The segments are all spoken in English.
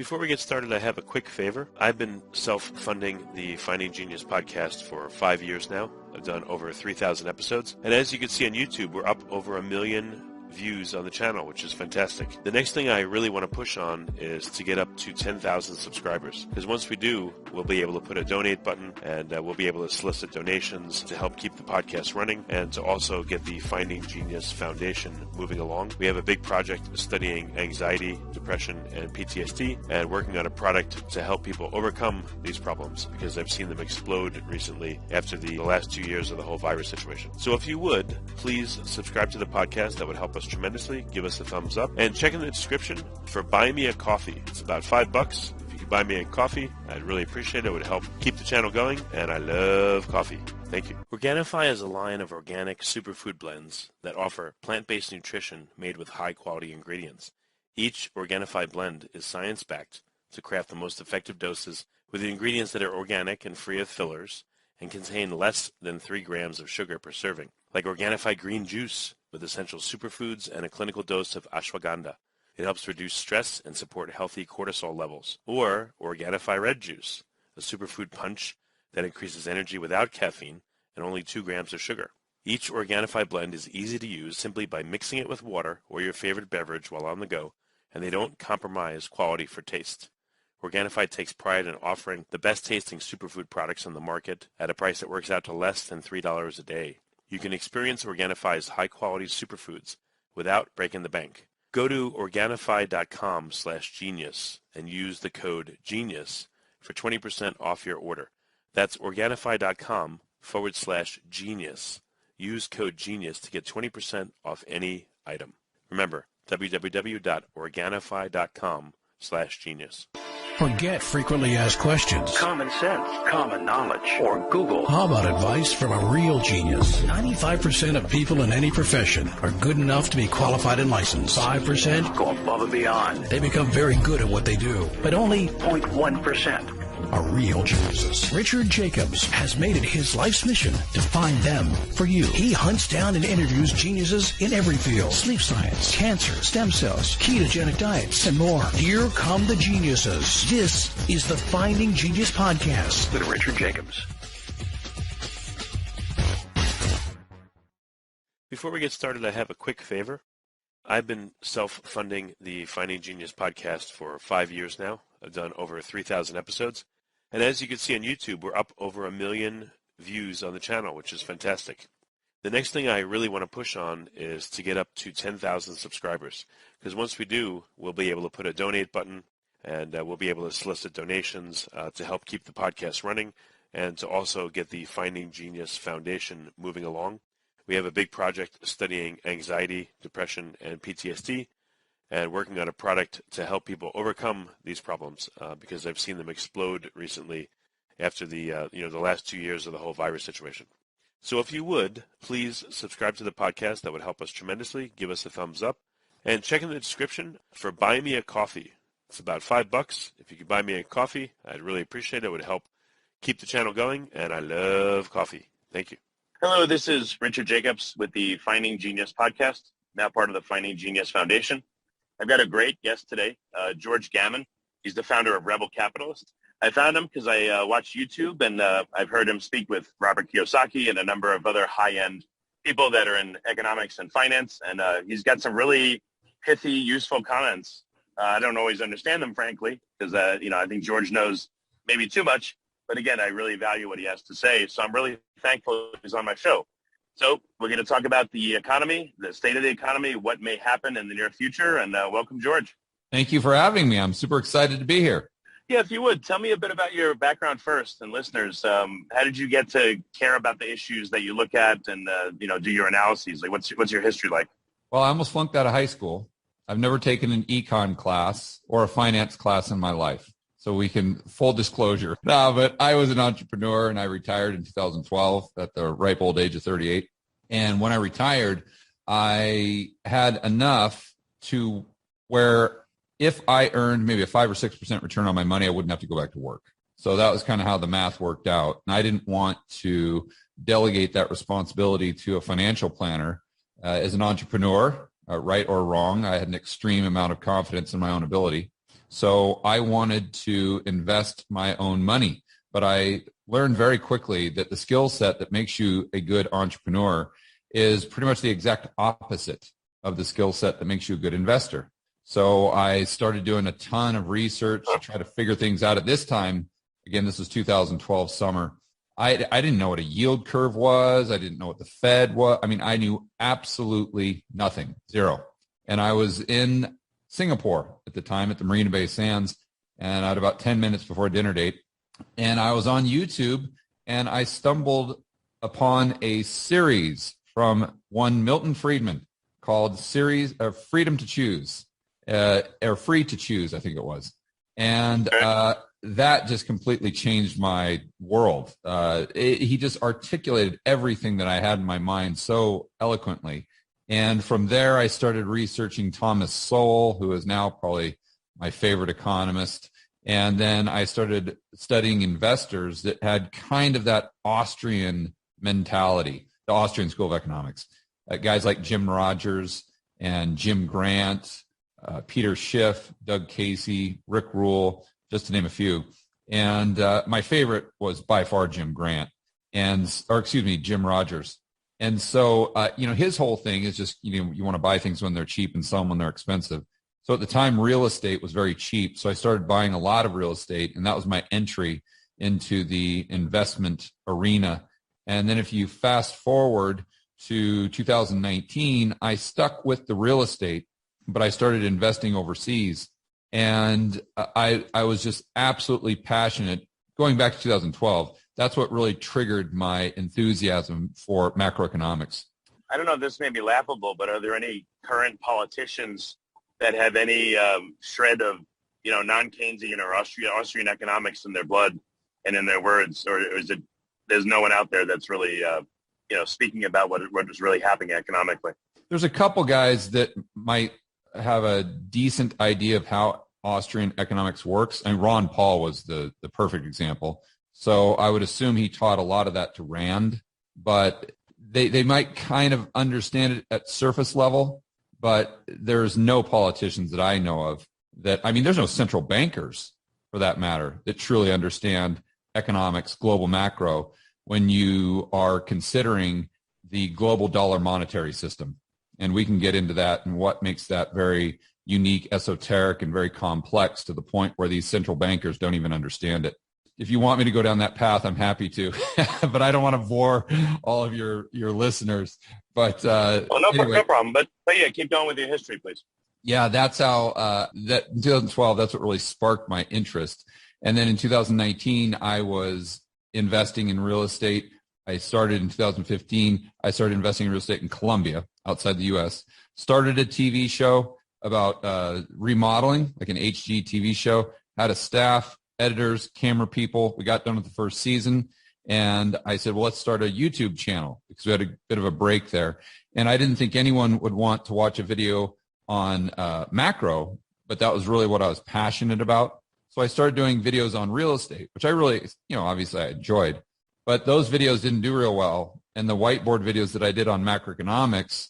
Before we get started, I have a quick favor. I've been self-funding the Finding Genius podcast for 5 years now. I've done over 3,000 episodes. And as you can see on YouTube, we're up over 1 million views on the channel, which is fantastic. The next thing I really want to push on is to get up to 10,000 subscribers. Because once we do, we'll be able to put a donate button and we'll be able to solicit donations to help keep the podcast running and to also get the Finding Genius Foundation moving along. We have a big project studying anxiety, depression, and PTSD and working on a product to help people overcome these problems because I've seen them explode recently after the last 2 years of the whole virus situation. So if you would, please subscribe to the podcast. That would help us tremendously. Give us a thumbs up and check in the description for Buy Me a Coffee. It's about $5. If you could buy me a coffee, I'd really appreciate it. It would help keep the channel going, and I love coffee. Thank you. Organifi is a line of organic superfood blends that offer plant-based nutrition made with high-quality ingredients. Each Organifi blend is science-backed to craft the most effective doses with ingredients that are organic and free of fillers and contain less than 3 grams of sugar per serving, like Organifi green juice with essential superfoods and a clinical dose of ashwagandha. It helps reduce stress and support healthy cortisol levels. Or Organifi red juice, a superfood punch that increases energy without caffeine and only 2 grams of sugar. Each Organifi blend is easy to use simply by mixing it with water or your favorite beverage while on the go, and they don't compromise quality for taste. Organifi takes pride in offering the best tasting superfood products on the market at a price that works out to less than $3 a day. You can experience Organifi's high-quality superfoods without breaking the bank. Go to Organifi.com/genius and use the code GENIUS for 20% off your order. That's Organifi.com/genius. Use code GENIUS to get 20% off any item. Remember, www.Organifi.com/genius. Forget frequently asked questions. Common sense, common knowledge, or Google. How about advice from a real genius? 95% of people in any profession are good enough to be qualified and licensed. 5% go above and beyond. They become very good at what they do, but only 0.1% are real geniuses. Richard Jacobs has made it his life's mission to find them for you. He hunts down and interviews geniuses in every field: sleep science, cancer, stem cells, ketogenic diets, and more. Here come the geniuses. This is the Finding Genius Podcast with Richard Jacobs. Before we get started, I have a quick favor. I've been self-funding the Finding Genius podcast for 5 years now. I've done over 3,000 episodes. And as you can see on YouTube, we're up over 1 million views on the channel, which is fantastic. The next thing I really want to push on is to get up to 10,000 subscribers. Because once we do, we'll be able to put a donate button and we'll be able to solicit donations to help keep the podcast running and to also get the Finding Genius Foundation moving along. We have a big project studying anxiety, depression, and PTSD and working on a product to help people overcome these problems because I've seen them explode recently after the last 2 years of the whole virus situation. So if you would, please subscribe to the podcast. That would help us tremendously. Give us a thumbs up and check in the description for Buy Me a Coffee. It's about $5. If you could buy me a coffee, I'd really appreciate it. It would help keep the channel going, and I love coffee. Thank you. Hello, this is Richard Jacobs with the Finding Genius podcast, now part of the Finding Genius Foundation. I've got a great guest today, George Gammon. He's the founder of Rebel Capitalist. I found him because I watched YouTube, and I've heard him speak with Robert Kiyosaki and a number of other high-end people that are in economics and finance, and he's got some really pithy, useful comments. I don't always understand them, frankly, because I think George knows maybe too much. But again, I really value what he has to say, so I'm really thankful he's on my show. So we're going to talk about the economy, the state of the economy, what may happen in the near future, and welcome, George. Thank you for having me. I'm super excited to be here. Yeah, if you would, tell me a bit about your background first, and listeners. How did you get to care about the issues that you look at and, do your analyses? Like, what's your history like? Well, I almost flunked out of high school. I've never taken an econ class or a finance class in my life. So we can, full disclosure. No, but I was an entrepreneur and I retired in 2012 at the ripe old age of 38. And when I retired, I had enough to where if I earned maybe a 5 or 6% return on my money, I wouldn't have to go back to work. So that was kind of how the math worked out. And I didn't want to delegate that responsibility to a financial planner. As an entrepreneur, right or wrong, I had an extreme amount of confidence in my own ability. So I wanted to invest my own money, but I learned very quickly that the skill set that makes you a good entrepreneur is pretty much the exact opposite of the skill set that makes you a good investor. So I started doing a ton of research to try to figure things out. At this time, again, this was 2012 summer. I didn't know what a yield curve was. I didn't know what the Fed was. I mean, I knew absolutely nothing, zero. And I was in Singapore at the time at the Marina Bay Sands, and I had about 10 minutes before dinner date. And I was on YouTube, and I stumbled upon a series from one Milton Friedman called Freedom to Choose, or Free to Choose, I think it was. And that just completely changed my world. He just articulated everything that I had in my mind so eloquently. And from there, I started researching Thomas Sowell, who is now probably my favorite economist. And then I started studying investors that had kind of that Austrian mentality, the Austrian School of Economics. Guys like Jim Rogers and Jim Grant, Peter Schiff, Doug Casey, Rick Rule, just to name a few. And my favorite was by far Jim Rogers. And so, his whole thing is just, you want to buy things when they're cheap and sell them when they're expensive. So at the time, real estate was very cheap. So I started buying a lot of real estate, and that was my entry into the investment arena. And then if you fast forward to 2019, I stuck with the real estate, but I started investing overseas. And I was just absolutely passionate. Going back to 2012, that's what really triggered my enthusiasm for macroeconomics. I don't know if this may be laughable, but are there any current politicians that have any shred of, non-Keynesian or Austrian economics in their blood and in their words, or is it there's no one out there that's really, speaking about what is really happening economically? There's a couple guys that might have a decent idea of how Austrian economics works. And Ron Paul was the perfect example. So I would assume he taught a lot of that to Rand, but they might kind of understand it at surface level, but there's no politicians that I know of there's no central bankers for that matter that truly understand economics, global macro, when you are considering the global dollar monetary system. And we can get into that and what makes that very unique, esoteric, and very complex to the point where these central bankers don't even understand it. If you want me to go down that path, I'm happy to, but I don't want to bore all of your listeners. But anyway. No problem. But yeah, keep going with your history, please. Yeah, that's how that in 2012. That's what really sparked my interest. And then in 2019, I was investing in real estate. I started in 2015. I started investing in real estate in Colombia, outside the U.S. Started a TV show about remodeling, like an HG TV show. Had a staff, editors, camera people. We got done with the first season, and I said, well, let's start a YouTube channel because we had a bit of a break there. And I didn't think anyone would want to watch a video on macro, but that was really what I was passionate about. So I started doing videos on real estate, which I really, obviously I enjoyed. But those videos didn't do real well. And the whiteboard videos that I did on macroeconomics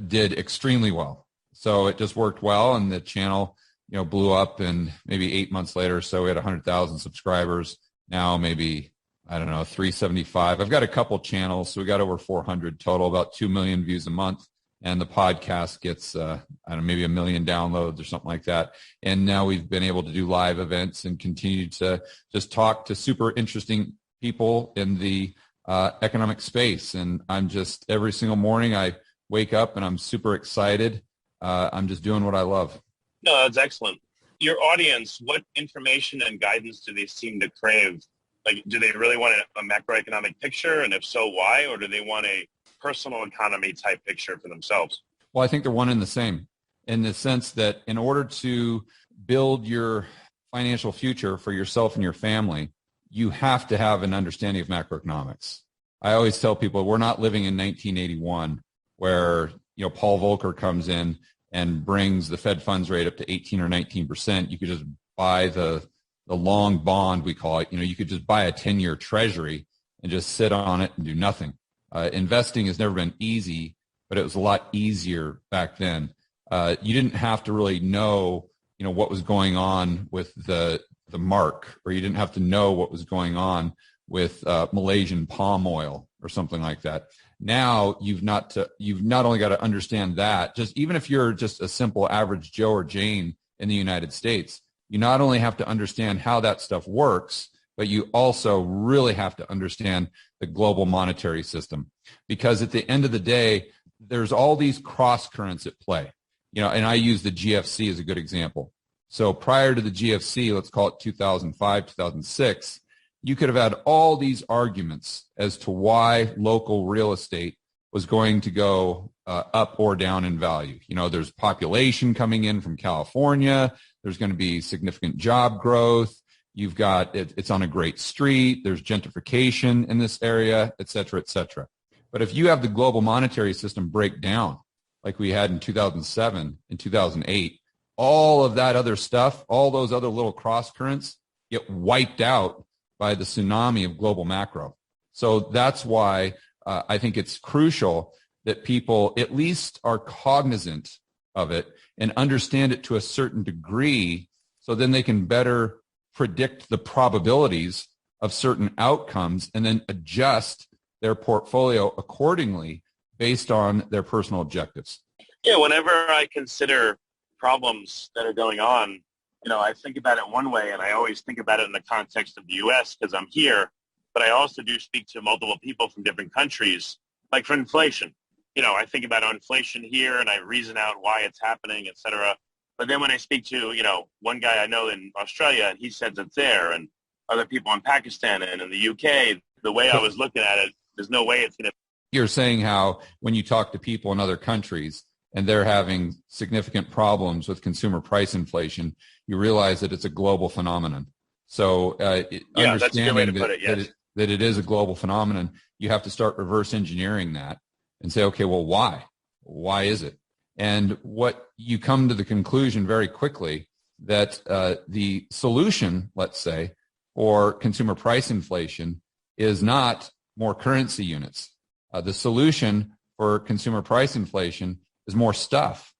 did extremely well. So it just worked well, and the channel, blew up. And maybe 8 months later, so we had 100,000 subscribers. Now maybe, 375. I've got a couple channels, so we got over 400 total, about 2 million views a month. And the podcast gets, maybe 1 million downloads or something like that. And now we've been able to do live events and continue to just talk to super interesting people in the economic space. And I'm just, every single morning I wake up and I'm super excited. I'm just doing what I love. No, that's excellent. Your audience, what information and guidance do they seem to crave? Like, do they really want a macroeconomic picture? And if so, why? Or do they want a personal economy type picture for themselves? Well, I think they're one and the same, in the sense that in order to build your financial future for yourself and your family, you have to have an understanding of macroeconomics. I always tell people we're not living in 1981 where, Paul Volcker comes in and brings the Fed funds rate up to 18 or 19%. You could just buy the long bond, we call it. You could just buy a 10-year treasury and just sit on it and do nothing. Investing has never been easy, but it was a lot easier back then. You didn't have to really know what was going on with the mark, or you didn't have to know what was going on with Malaysian palm oil or something like that. Now you've not only got to understand that, just even if you're just a simple average Joe or Jane in the United States, you not only have to understand how that stuff works, but you also really have to understand the global monetary system, because at the end of the day, there's all these cross currents at play. And I use the GFC as a good example. So prior to the GFC, let's call it 2005, 2006, you could have had all these arguments as to why local real estate was going to go up or down in value. There's population coming in from California. There's going to be significant job growth. You've got it's on a great street. There's gentrification in this area, et cetera, et cetera. But if you have the global monetary system break down like we had in 2007 and 2008, all of that other stuff, all those other little cross currents get wiped out by the tsunami of global macro. So that's why I think it's crucial that people at least are cognizant of it and understand it to a certain degree, so then they can better predict the probabilities of certain outcomes and then adjust their portfolio accordingly based on their personal objectives. Yeah, whenever I consider problems that are going on, I think about it one way, and I always think about it in the context of the U.S. because I'm here, but I also do speak to multiple people from different countries, like for inflation. I think about inflation here, and I reason out why it's happening, et cetera. But then when I speak to, one guy I know in Australia, and he says it's there, and other people in Pakistan and in the UK, the way I was looking at it, there's no way it's going to. You're saying how when you talk to people in other countries and they're having significant problems with consumer price inflation, you realize that it's a global phenomenon. So yeah, that's a good way to put it, yes. that it is a global phenomenon, you have to start reverse engineering that and say, okay, well, why? Why is it? And what you come to the conclusion very quickly that the solution, let's say, for consumer price inflation is not more currency units. The solution for consumer price inflation is more stuff.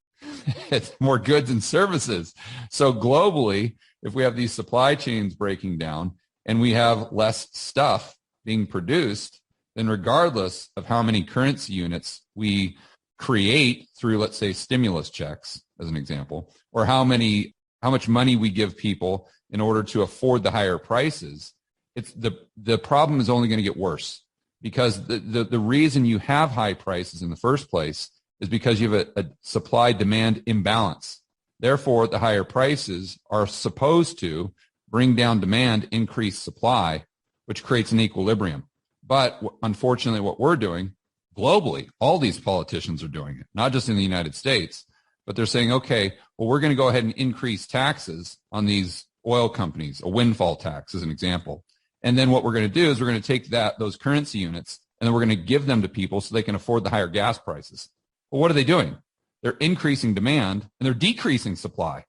It's more goods and services. So globally, if we have these supply chains breaking down and we have less stuff being produced, then regardless of how many currency units we create through, let's say, stimulus checks, as an example, or how much money we give people in order to afford the higher prices, it's the problem is only going to get worse, because the reason you have high prices in the first place is because you have a supply-demand imbalance. Therefore, the higher prices are supposed to bring down demand, increase supply, which creates an equilibrium. But unfortunately, what we're doing globally, all these politicians are doing it, not just in the United States, but they're saying, okay, well, we're going to go ahead and increase taxes on these oil companies, a windfall tax as an example. And then what we're going to do is we're going to take those currency units and then we're going to give them to people so they can afford the higher gas prices. Well, what are they doing? They're increasing demand and they're decreasing supply.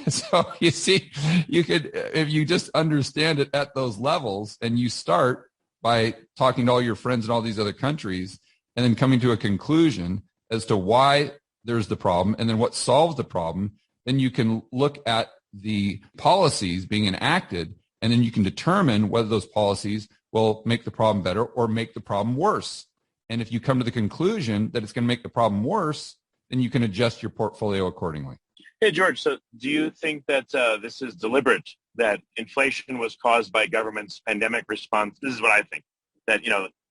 So you see, you could, if you just understand it at those levels and you start by talking to all your friends in all these other countries and then coming to a conclusion as to why there's the problem and then what solves the problem, then you can look at the policies being enacted and then you can determine whether those policies will make the problem better or make the problem worse. And if you come to the conclusion that it's going to make the problem worse, then you can adjust your portfolio accordingly. Hey, George, so do you think that this is deliberate, that inflation was caused by government's pandemic response? This is what I think, that,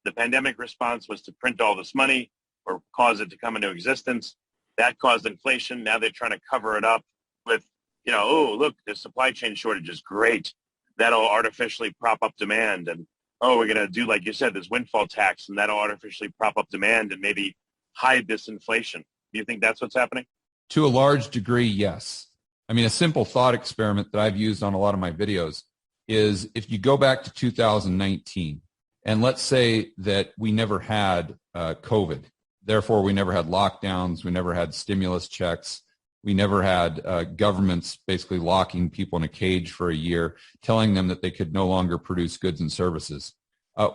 the pandemic response was to print all this money or cause it to come into existence. That caused inflation. Now they're trying to cover it up with, oh, look, the supply chain shortage is great. That'll artificially prop up demand. And, oh, we're going to do, like you said, this windfall tax, and that'll artificially prop up demand and maybe hide this inflation. Do you think that's what's happening? To a large degree, yes. I mean, a simple thought experiment that I've used on a lot of my videos is if you go back to 2019, and let's say that we never had COVID. Therefore, we never had lockdowns. We never had stimulus checks. We never had governments basically locking people in a cage for a year, telling them that they could no longer produce goods and services.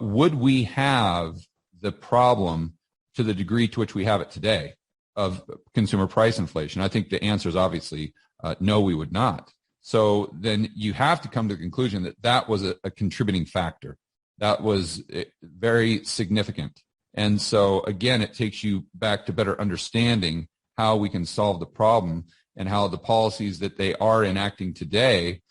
Would we have the problem to the degree to which we have it today of consumer price inflation? I think the answer is obviously No, we would not. So then you have to come to the conclusion that that was a contributing factor. That was very significant. And so again, it takes you back to better understanding how we can solve the problem and how the policies that they are enacting today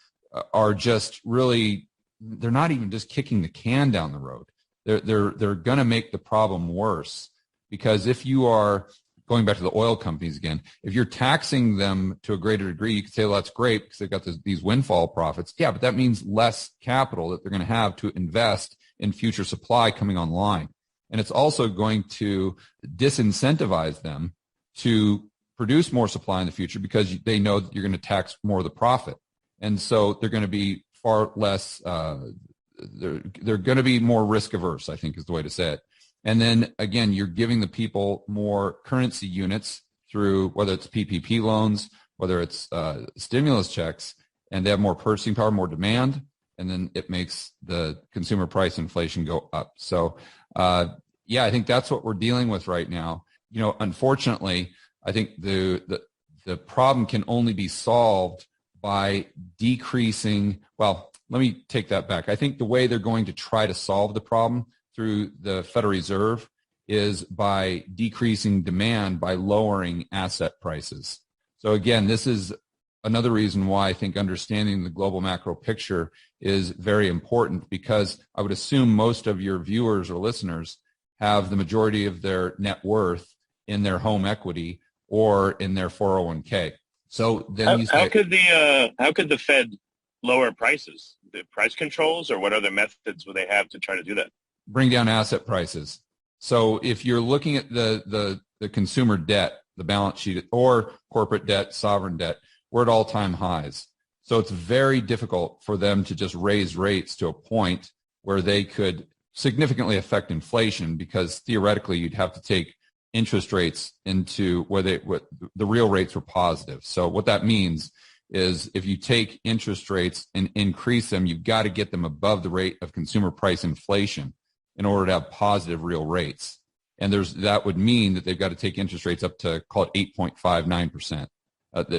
are just really, they're not even just kicking the can down the road. They're going to make the problem worse, because if you are going back to the oil companies again, if you're taxing them to a greater degree, you could say, well, that's great because they've got these windfall profits. Yeah, but that means less capital that they're going to have to invest in future supply coming online. And it's also going to disincentivize them to produce more supply in the future because they know that you're going to tax more of the profit. And so they're going to be far less, they're going to be more risk averse, I think is the way to say it. And then again, you're giving the people more currency units through whether it's PPP loans, whether it's stimulus checks, and they have more purchasing power, more demand, and then it makes the consumer price inflation go up. So yeah, I think that's what we're dealing with right now. You know, unfortunately, I think the problem can only be solved by decreasing. Well, let me take that back. I think the way they're going to try to solve the problem through the Federal Reserve is by decreasing demand by lowering asset prices. So again, this is another reason why I think understanding the global macro picture is very important, because I would assume most of your viewers or listeners have the majority of their net worth in their home equity or in their 401k. So then how could the Fed lower prices? The price controls, or what other methods would they have to try to do that? Bring down asset prices. So if you're looking at the consumer debt, the balance sheet, or corporate debt, sovereign debt, we're at all-time highs. So it's very difficult for them to just raise rates to a point where they could significantly affect inflation, because theoretically you'd have to take interest rates into where the real rates were positive. So what that means is if you take interest rates and increase them, you've got to get them above the rate of consumer price inflation in order to have positive real rates. And that would mean that they've got to take interest rates up to, call it 8.59%.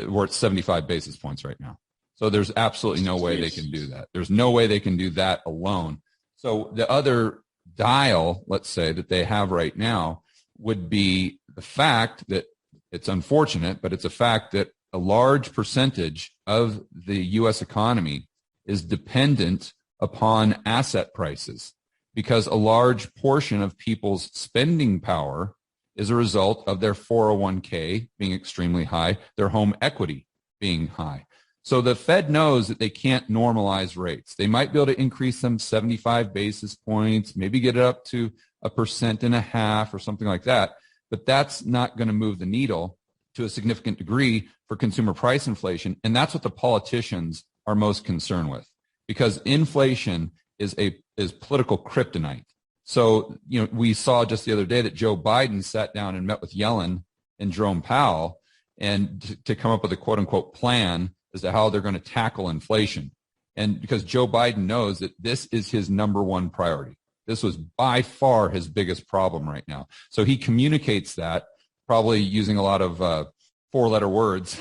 We're at 75 basis points right now. So there's absolutely no way they can do that. There's no way they can do that alone. So the other dial, let's say, that they have right now would be the fact that it's unfortunate, but it's a fact that a large percentage of the U.S. economy is dependent upon asset prices, because a large portion of people's spending power is a result of their 401k being extremely high, their home equity being high. So the Fed knows that they can't normalize rates. They might be able to increase them 75 basis points, maybe get it up to 1.5% or something like that, but that's not going to move the needle to a significant degree for consumer price inflation. And that's what the politicians are most concerned with, because inflation is political kryptonite. So, you know, we saw just the other day that Joe Biden sat down and met with Yellen and Jerome Powell and to come up with a quote unquote plan as to how they're going to tackle inflation. And because Joe Biden knows that this is his number one priority. This was by far his biggest problem right now. So he communicates that, probably using a lot of four-letter words,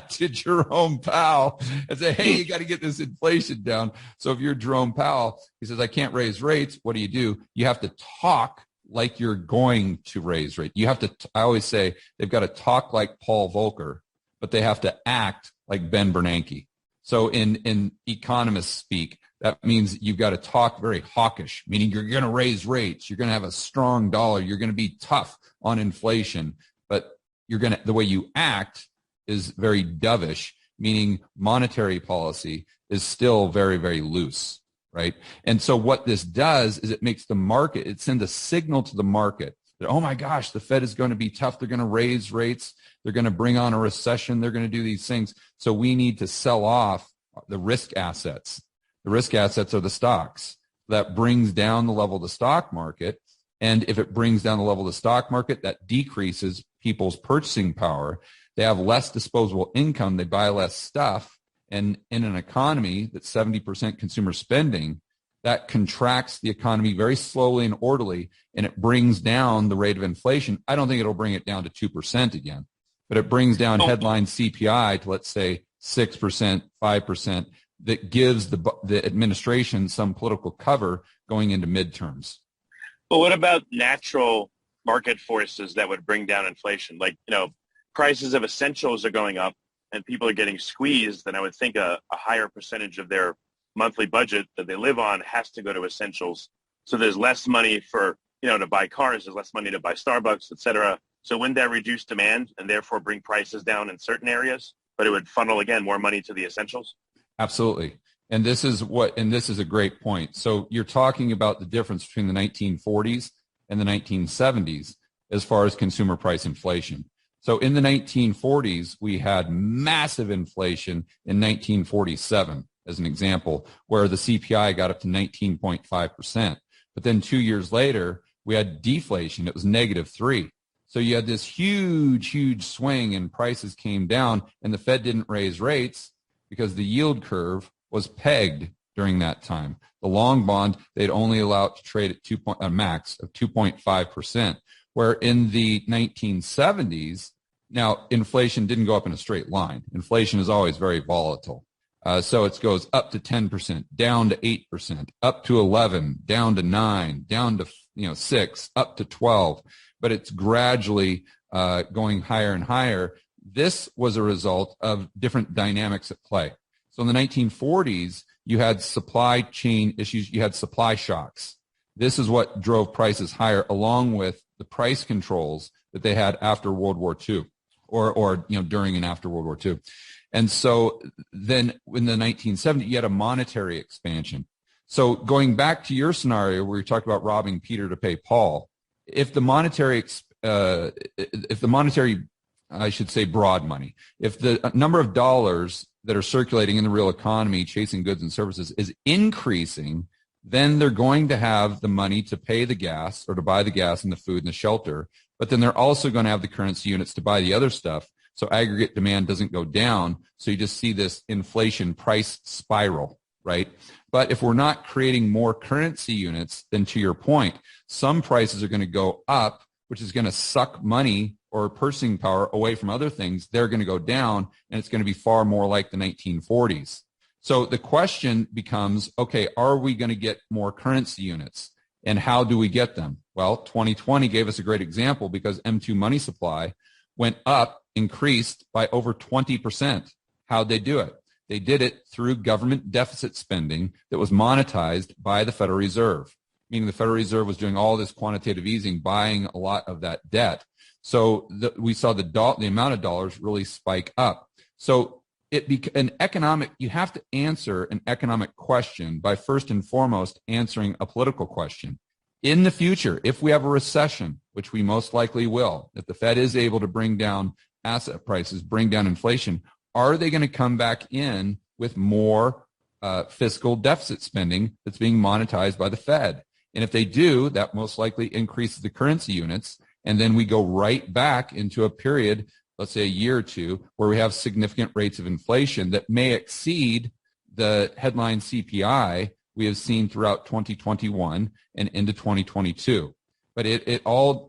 to Jerome Powell and say, hey, you got to get this inflation down. So if you're Jerome Powell, he says, I can't raise rates. What do? You have to talk like you're going to raise rates. You have to, I always say, they've got to talk like Paul Volcker, but they have to act like Ben Bernanke. So in economist speak, that means you've got to talk very hawkish, meaning you're going to raise rates. You're going to have a strong dollar. You're going to be tough on inflation, but the way you act is very dovish, meaning monetary policy is still very, very loose, right? And so what this does is it makes the market, it sends a signal to the market that, oh my gosh, the Fed is going to be tough. They're going to raise rates. They're going to bring on a recession. They're going to do these things. So we need to sell off the risk assets. The risk assets are the stocks. That brings down the level of the stock market. And if it brings down the level of the stock market, that decreases people's purchasing power. They have less disposable income. They buy less stuff. And in an economy that's 70% consumer spending, that contracts the economy very slowly and orderly, and it brings down the rate of inflation. I don't think it'll bring it down to 2% again, but it brings down headline CPI to, let's say, 6%, 5%, that gives the administration some political cover going into midterms. But what about natural market forces that would bring down inflation? Like, prices of essentials are going up and people are getting squeezed, then I would think a higher percentage of their monthly budget that they live on has to go to essentials. So there's less money for, to buy cars, there's less money to buy Starbucks, et cetera. So wouldn't that reduce demand and therefore bring prices down in certain areas, but it would funnel, again, more money to the essentials? Absolutely. And this is a great point. So you're talking about the difference between the 1940s and the 1970s as far as consumer price inflation. So in the 1940s, we had massive inflation in 1947, as an example, where the CPI got up to 19.5%. But then 2 years later, we had deflation. It was -3. So you had this huge swing and prices came down, and the Fed didn't raise rates because the yield curve was pegged during that time. The long bond, they'd only allow it to trade at a max of 2.5%, where in the 1970s, now inflation didn't go up in a straight line. Inflation is always very volatile. So it goes up to 10%, down to 8%, up to 11, down to 9, down to 6, up to 12. But it's gradually going higher and higher. This was a result of different dynamics at play. So in the 1940s, you had supply chain issues. You had supply shocks. This is what drove prices higher, along with the price controls that they had after World War II, or during and after World War II. And so then in the 1970s, you had a monetary expansion. So going back to your scenario where you talked about robbing Peter to pay Paul, if the monetary, I should say broad money, if the number of dollars that are circulating in the real economy chasing goods and services is increasing, then they're going to have the money to pay the gas or to buy the gas and the food and the shelter. But then they're also going to have the currency units to buy the other stuff. So aggregate demand doesn't go down. So you just see this inflation price spiral, right? But if we're not creating more currency units, then to your point, some prices are going to go up, which is going to suck money or purchasing power away from other things. They're going to go down, and it's going to be far more like the 1940s. So the question becomes, okay, are we going to get more currency units? And how do we get them? Well, 2020 gave us a great example because M2 money supply went up, increased by over 20%. How'd they do it? They did it through government deficit spending that was monetized by the Federal Reserve, meaning the Federal Reserve was doing all this quantitative easing, buying a lot of that debt. So we saw the amount of dollars really spike up. So you have to answer an economic question by first and foremost answering a political question. In the future, if we have a recession, which we most likely will, if the Fed is able to bring down asset prices, bring down inflation, are they going to come back in with more fiscal deficit spending that's being monetized by the Fed? And if they do, that most likely increases the currency units. And then we go right back into a period, let's say a year or two, where we have significant rates of inflation that may exceed the headline CPI we have seen throughout 2021 and into 2022. But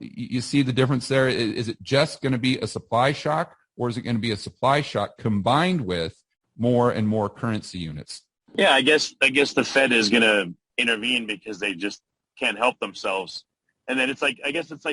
you see the difference there. Is it just going to be a supply shock, or is it going to be a supply shock combined with more and more currency units? Yeah, I guess the Fed is going to intervene because they just can't help themselves. And then it's like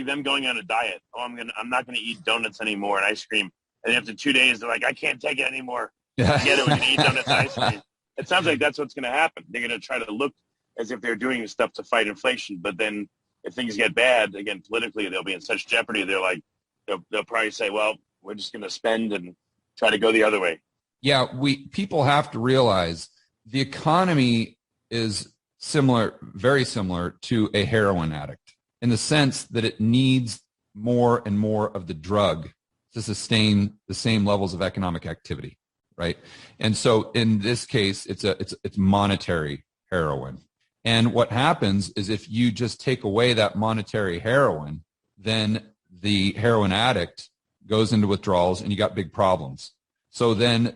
them going on a diet. Oh, I'm not going to eat donuts anymore and ice cream. And after 2 days, they're like, I can't take it anymore. Forget it. We're going to eat donuts and ice cream. It sounds like that's what's going to happen. They're going to try to look as if they're doing stuff to fight inflation. But then if things get bad, again, politically, they'll be in such jeopardy. They're like, they'll probably say, well, we're just going to spend and try to go the other way. Yeah, people have to realize the economy is very similar to a heroin addict in the sense that it needs more and more of the drug to sustain the same levels of economic activity, right? And so in this case, it's monetary heroin. And what happens is if you just take away that monetary heroin, then the heroin addict goes into withdrawals and you got big problems. So then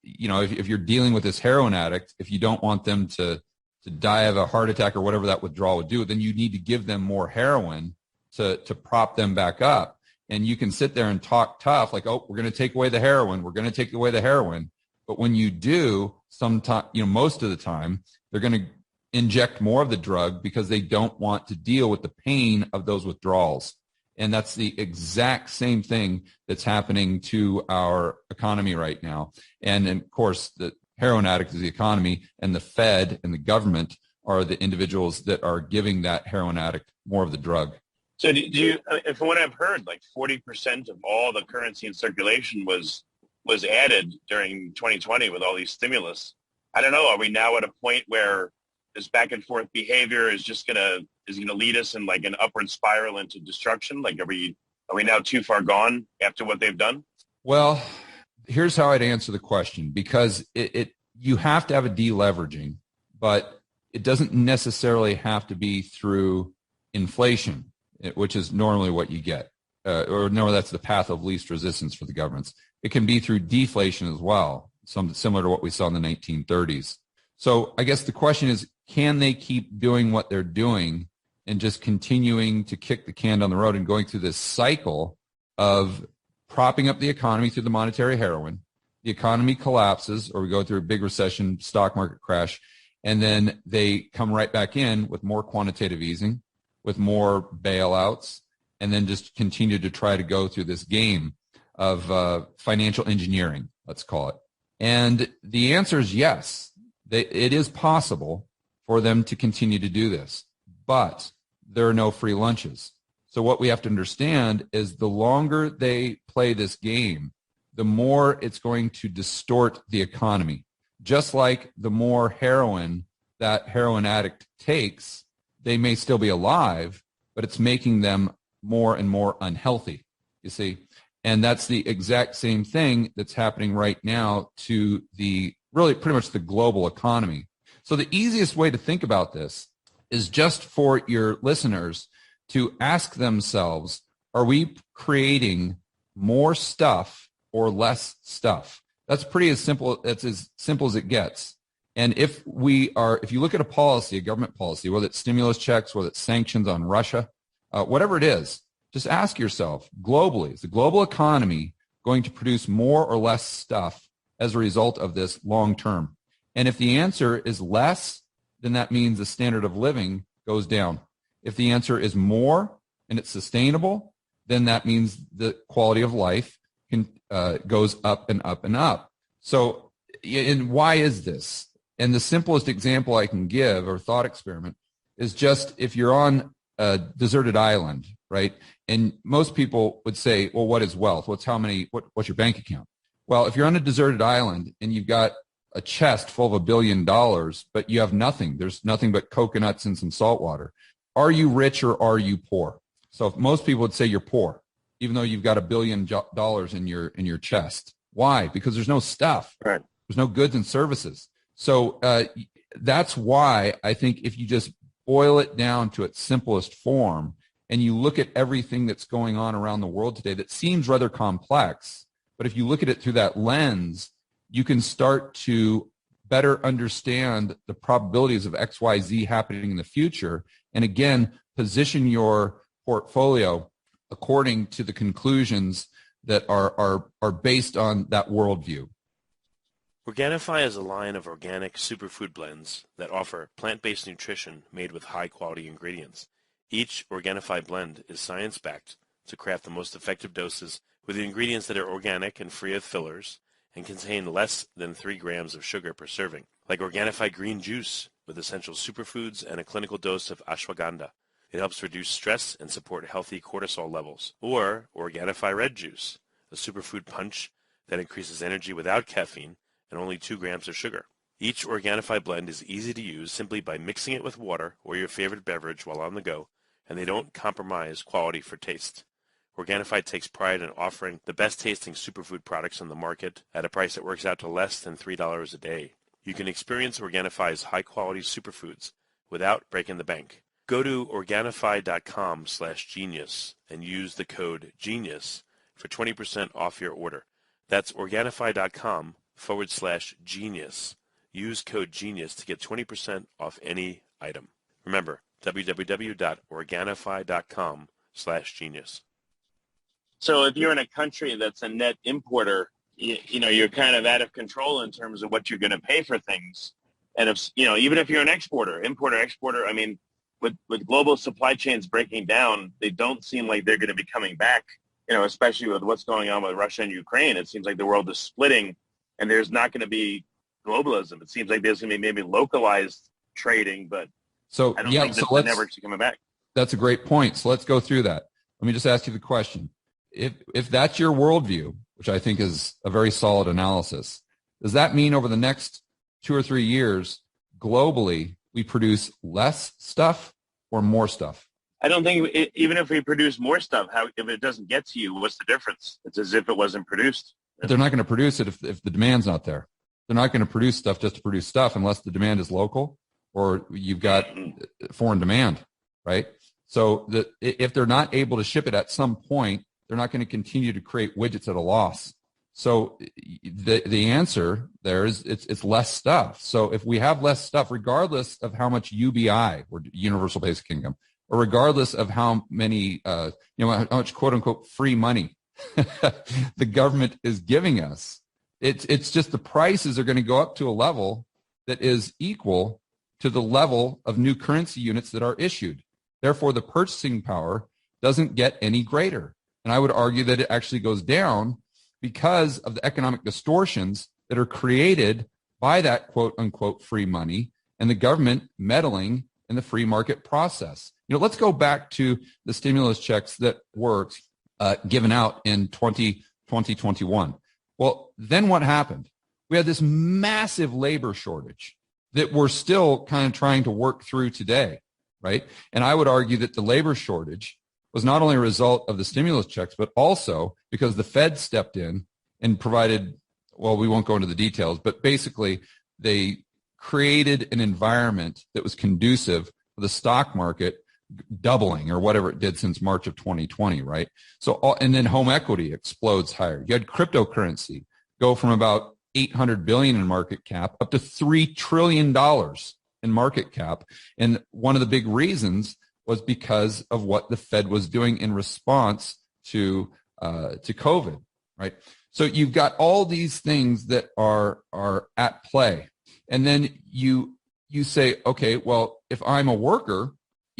if you're dealing with this heroin addict, if you don't want them to die of a heart attack or whatever that withdrawal would do, then you need to give them more heroin to prop them back up. And you can sit there and talk tough, like, oh, we're going to take away the heroin. We're going to take away the heroin. But when you do, sometimes, most of the time, they're going to inject more of the drug because they don't want to deal with the pain of those withdrawals. And that's the exact same thing that's happening to our economy right now. And of course, the heroin addict is the economy, and the Fed and the government are the individuals that are giving that heroin addict more of the drug. So do you, from what I've heard, like 40% of all the currency in circulation was added during 2020 with all these stimulus. I don't know. Are we now at a point where this back and forth behavior is just gonna lead us in like an upward spiral into destruction? Like, are we now too far gone after what they've done? Well, here's how I'd answer the question, because you have to have a deleveraging, but it doesn't necessarily have to be through inflation, which is normally what you get. Or no, that's the path of least resistance for the governments. It can be through deflation as well, something similar to what we saw in the 1930s. So I guess the question is, can they keep doing what they're doing and just continuing to kick the can down the road and going through this cycle of propping up the economy through the monetary heroin? The economy collapses, or we go through a big recession, stock market crash, and then they come right back in with more quantitative easing, with more bailouts, and then just continue to try to go through this game of financial engineering, let's call it. And the answer is yes. It is possible for them to continue to do this, but there are no free lunches. So what we have to understand is the longer they play this game, the more it's going to distort the economy. Just like the more heroin that heroin addict takes, they may still be alive, but it's making them more and more unhealthy, you see. And that's the exact same thing that's happening right now to the really pretty much the global economy. So the easiest way to think about this is just for your listeners to ask themselves, are we creating more stuff or less stuff? That's pretty as simple as it gets. And if you look at a policy, a government policy, whether it's stimulus checks, whether it's sanctions on Russia, whatever it is, just ask yourself globally, is the global economy going to produce more or less stuff as a result of this long term? And if the answer is less, then that means the standard of living goes down. If the answer is more and it's sustainable, then that means the quality of life goes up and up and up. So, and why is this? And the simplest example I can give, or thought experiment, is just if you're on a deserted island, right? And most people would say, well, what is wealth? What's your bank account? Well, if you're on a deserted island and you've got a chest full of $1 billion, but you have nothing, there's nothing but coconuts and some salt water. Are you rich or are you poor? So if most people would say you're poor, even though you've got $1 billion in your chest. Why? Because there's no stuff. Right. There's no goods and services. So that's why I think if you just boil it down to its simplest form and you look at everything that's going on around the world today that seems rather complex, but if you look at it through that lens, you can start to better understand the probabilities of XYZ happening in the future. And again, position your portfolio according to the conclusions that are based on that worldview. Organifi is a line of organic superfood blends that offer plant-based nutrition made with high-quality ingredients. Each Organifi blend is science-backed to craft the most effective doses with ingredients that are organic and free of fillers and contain less than 3 grams of sugar per serving, like Organifi green juice with essential superfoods and a clinical dose of ashwagandha. It helps reduce stress and support healthy cortisol levels. Or Organifi red juice, a superfood punch that increases energy without caffeine and only 2 grams of sugar. Each Organifi blend is easy to use simply by mixing it with water or your favorite beverage while on the go, and they don't compromise quality for taste. Organifi takes pride in offering the best-tasting superfood products on the market at a price that works out to less than $3 a day. You can experience Organifi's high-quality superfoods without breaking the bank. Go to Organifi.com/genius and use the code GENIUS for 20% off your order. That's Organifi.com/genius. Use code GENIUS to get 20% off any item. Remember, www.Organifi.com/genius. So if you're in a country that's a net importer, you're kind of out of control in terms of what you're going to pay for things. And if, even if you're an importer, exporter, I mean, with global supply chains breaking down, they don't seem like they're going to be coming back, especially with what's going on with Russia and Ukraine. It seems like the world is splitting and there's not going to be globalism. It seems like there's going to be maybe localized trading, but I don't think the networks are coming back. That's a great point. So let's go through that. Let me just ask you the question. If that's your worldview, which I think is a very solid analysis, does that mean over the next 2 or 3 years, globally, we produce less stuff or more stuff? I don't think, even if we produce more stuff, if it doesn't get to you, what's the difference? It's as if it wasn't produced. But they're not going to produce it if the demand's not there. They're not going to produce stuff just to produce stuff unless the demand is local or you've got foreign demand, right? So if they're not able to ship it at some point, they're not going to continue to create widgets at a loss. So the answer there is it's less stuff. So if we have less stuff, regardless of how much UBI, or universal basic income, or regardless of how many, how much quote unquote free money the government is giving us, it's just the prices are going to go up to a level that is equal to the level of new currency units that are issued. Therefore, the purchasing power doesn't get any greater. And I would argue that it actually goes down because of the economic distortions that are created by that quote unquote free money and the government meddling in the free market process. Let's go back to the stimulus checks that were given out in 2021. Well, then what happened? We had this massive labor shortage that we're still kind of trying to work through today, right? And I would argue that the labor shortage was not only a result of the stimulus checks, but also because the Fed stepped in and provided, well, we won't go into the details, but basically they created an environment that was conducive for the stock market doubling or whatever it did since March of 2020, right? So, and then home equity explodes higher. You had cryptocurrency go from about 800 billion in market cap up to $3 trillion in market cap. And one of the big reasons was because of what the Fed was doing in response to COVID, right? So you've got all these things that are at play. And then you say, okay, well, if I'm a worker,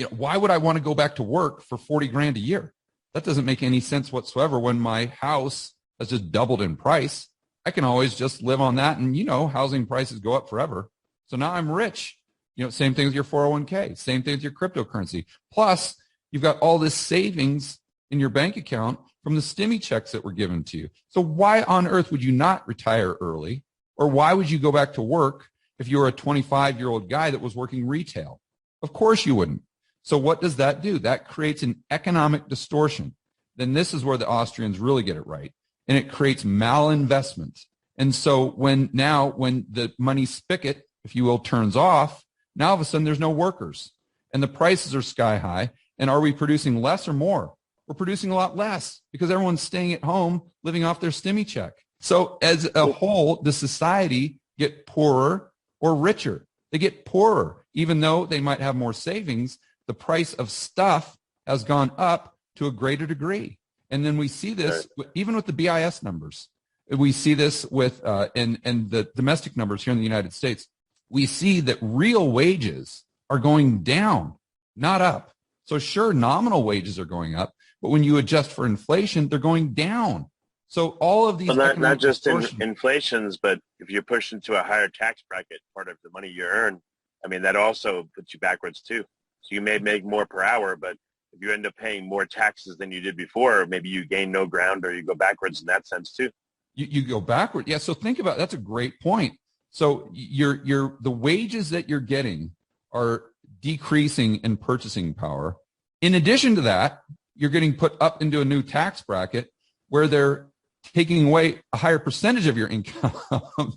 why would I want to go back to work for 40 grand a year? That doesn't make any sense whatsoever when my house has just doubled in price. I can always just live on that. And, housing prices go up forever. So now I'm rich. Same thing with your 401k, same thing with your cryptocurrency. Plus, you've got all this savings in your bank account from the stimmy checks that were given to you. So why on earth would you not retire early? Or why would you go back to work if you were a 25-year-old guy that was working retail? Of course you wouldn't. So what does that do? That creates an economic distortion. Then this is where the Austrians really get it right. And it creates malinvestment. And so when the money spigot, if you will, turns off, now all of a sudden there's no workers and the prices are sky high. And are we producing less or more? We're producing a lot less because everyone's staying at home, living off their stimmy check. So as a whole, the society get poorer or richer. They get poorer, even though they might have more savings. The price of stuff has gone up to a greater degree. And then we see this even with the BIS numbers. We see this with and the domestic numbers here in the United States. We see that real wages are going down, not up. So sure, nominal wages are going up, but when you adjust for inflation, they're going down. So all of these not just inflations, but if you're pushed into a higher tax bracket, part of the money you earn, I mean, that also puts you backwards too. So you may make more per hour, but if you end up paying more taxes than you did before, maybe you gain no ground or you go backwards in that sense too. You go backward. Yeah. So think about, that's a great point. So the wages that you're getting are decreasing in purchasing power. In addition to that, you're getting put up into a new tax bracket where they're taking away a higher percentage of your income.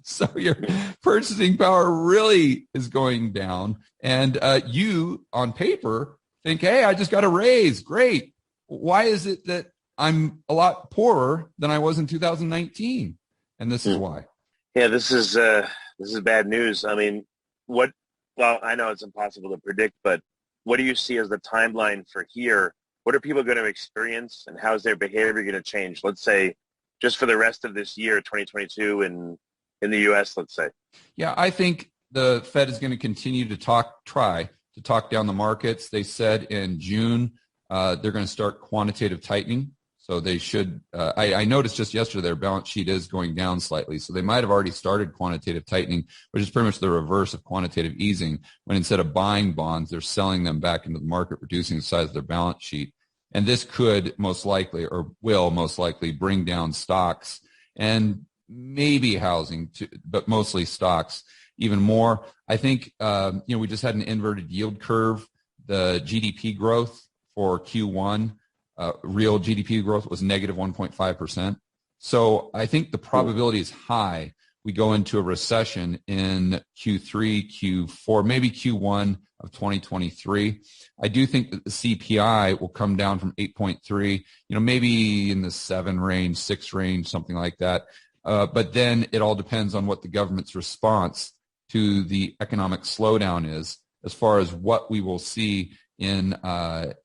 So your purchasing power really is going down. And you, on paper, think, hey, I just got a raise. Great. Why is it that I'm a lot poorer than I was in 2019? And this is why. Yeah, this is bad news. I mean, I know it's impossible to predict, but what do you see as the timeline for here what are people going to experience, and how's their behavior going to change? Let's say just for the rest of this year, 2022, in the U.S., let's say. Yeah, I think the Fed is going to continue to try to talk down the markets. They said in June they're going to start quantitative tightening. So they should, I noticed just yesterday their balance sheet is going down slightly. So they might have already started quantitative tightening, which is pretty much the reverse of quantitative easing, when instead of buying bonds, they're selling them back into the market, reducing the size of their balance sheet. And this could most likely, or will most likely, bring down stocks and maybe housing, but mostly stocks even more. I think, we just had an inverted yield curve. The GDP growth for Q1, real GDP growth was negative 1.5%. So I think the probability is high we go into a recession in Q3, Q4, maybe Q1 of 2023. I do think that the CPI will come down from 8.3, maybe in the 7 range, 6 range, something like that. But then it all depends on what the government's response to the economic slowdown is, as far as what we will see in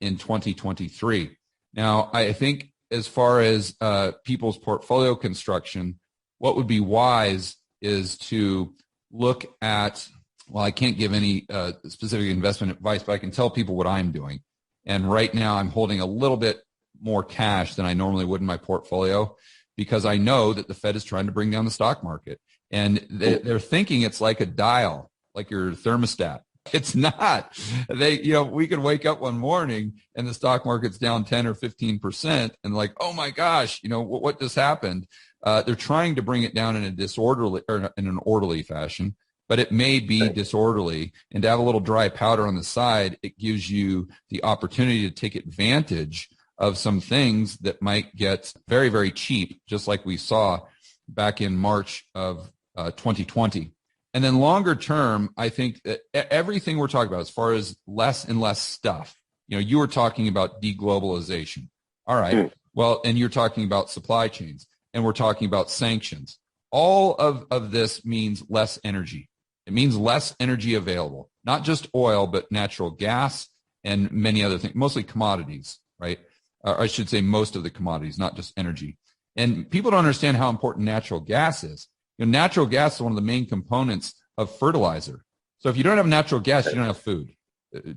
2023. Now, I think as far as people's portfolio construction, what would be wise is to look at, well, I can't give any specific investment advice, but I can tell people what I'm doing. And right now I'm holding a little bit more cash than I normally would in my portfolio, because I know that the Fed is trying to bring down the stock market. And they're thinking it's like a dial, like your thermostat. It's not. We could wake up one morning and the stock market's down 10 or 15% and like, oh my gosh, what just happened? They're trying to bring it down in a disorderly or in an orderly fashion, but it may be disorderly. And to have a little dry powder on the side, it gives you the opportunity to take advantage of some things that might get very, very cheap, just like we saw back in March of 2020. And then longer term, I think that everything we're talking about, as far as less and less stuff, you were talking about deglobalization. All right. Well, and you're talking about supply chains, and we're talking about sanctions. All of this means less energy. It means less energy available, not just oil, but natural gas and many other things, mostly commodities, right? I should say most of the commodities, not just energy. And people don't understand how important natural gas is. Natural gas is one of the main components of fertilizer. So if you don't have natural gas, you don't have food.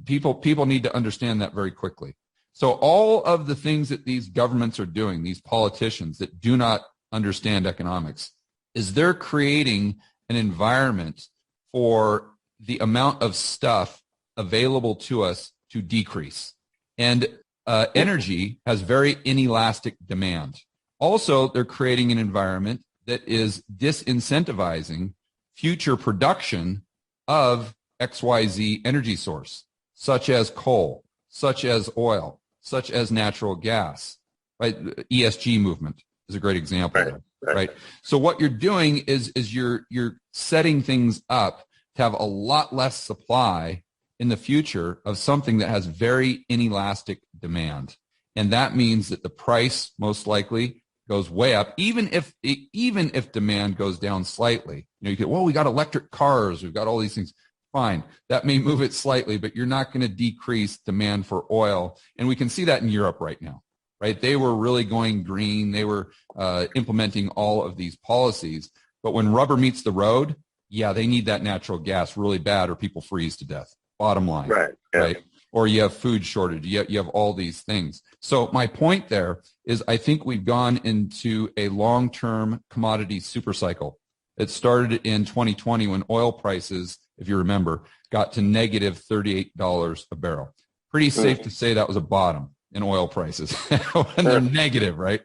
People need to understand that very quickly. So all of the things that these governments are doing, these politicians that do not understand economics, is they're creating an environment for the amount of stuff available to us to decrease. And energy has very inelastic demand. Also, they're creating an environment that is disincentivizing future production of XYZ energy source, such as coal, such as oil, such as natural gas, right? The ESG movement is a great example, right? So what you're doing is you're setting things up to have a lot less supply in the future of something that has very inelastic demand. And that means that the price most likely goes way up, even if demand goes down slightly. You get, well, we got electric cars, we've got all these things. Fine, that may move it slightly, but you're not going to decrease demand for oil. And we can see that in Europe right now, right? They were really going green. They were implementing all of these policies. But when rubber meets the road, yeah, they need that natural gas really bad, or people freeze to death. Bottom line, right? Or you have food shortage. You have all these things. So my point there is, I think we've gone into a long-term commodity super cycle. It started in 2020 when oil prices, if you remember, got to negative $38 a barrel. Pretty safe to say that was a bottom in oil prices when they're negative, right?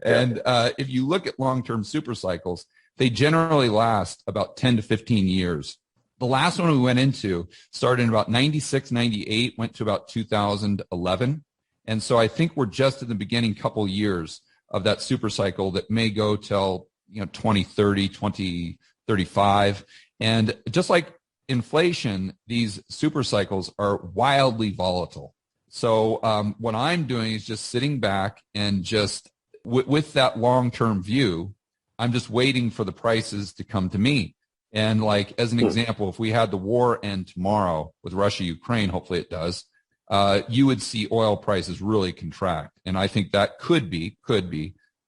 And if you look at long-term super cycles, they generally last about 10 to 15 years. The last one we went into started in about 96, 98, went to about 2011. And so I think we're just in the beginning couple years of that super cycle that may go till 2030, 2035. And just like inflation, these super cycles are wildly volatile. So what I'm doing is just sitting back and just with that long-term view, I'm just waiting for the prices to come to me. And like, as an example, if we had the war end tomorrow with Russia, Ukraine, hopefully it does, you would see oil prices really contract. And I think that could be